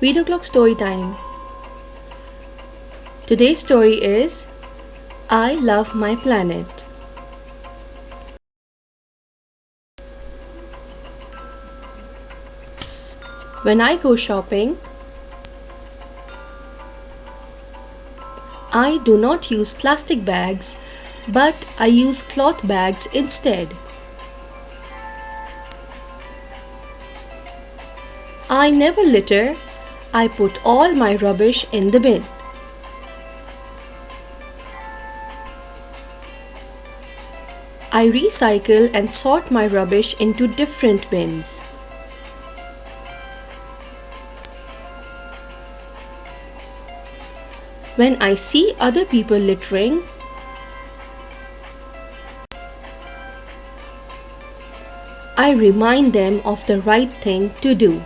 Video clock story time. Today's story is I Love My Planet. When I go shopping, I do not use plastic bags, but I use cloth bags instead. I never litter. I put all my rubbish in the bin. I recycle and sort my rubbish into different bins. When I see other people littering, I remind them of the right thing to do.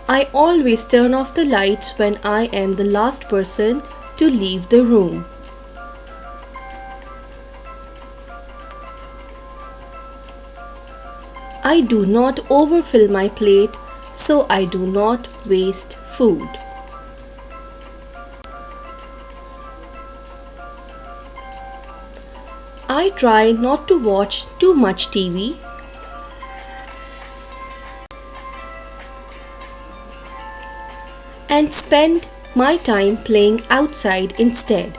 I always turn off the lights when I am the last person to leave the room. I do not overfill my plate, so I do not waste food. I try not to watch too much TV. And spend my time playing outside instead.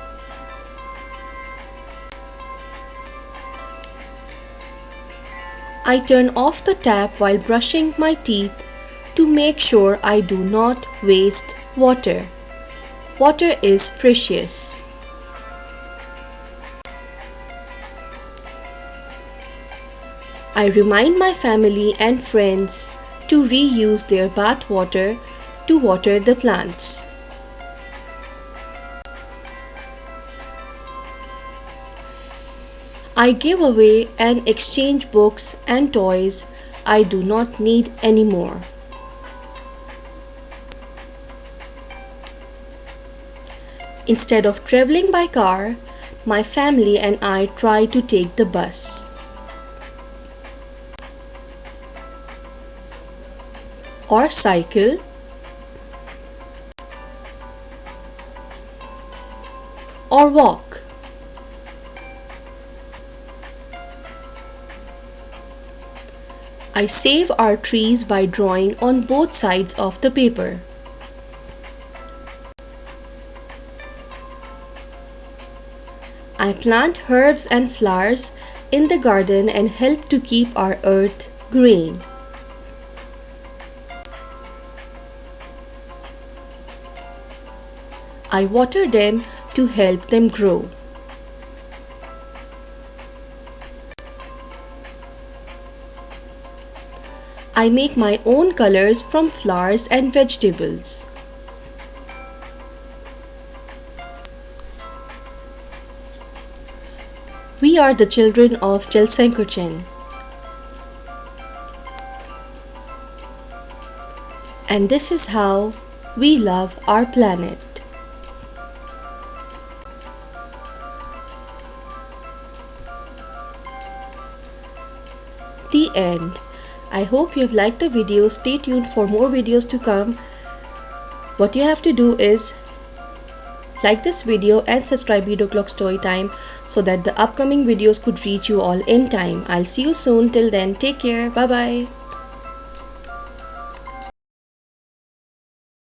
I turn off the tap while brushing my teeth to make sure I do not waste water. Water is precious. I remind my family and friends to reuse their bath water to water the plants. I give away and exchange books and toys I do not need anymore. Instead of traveling by car, my family and I try to take the bus. Or cycle. Or walk. I save our trees by drawing on both sides of the paper. I plant herbs and flowers in the garden and help to keep our earth green. I water them to help them grow. I make my own colors from flowers and vegetables. We are the children of Jalsankochen. And this is how we love our planet. The end. I hope you have liked the video. Stay tuned for more videos to come. What you have to do is like this video and subscribe Video Clock Storytime so that the upcoming videos could reach you all in time. I'll see you soon. Till then, take care. Bye bye.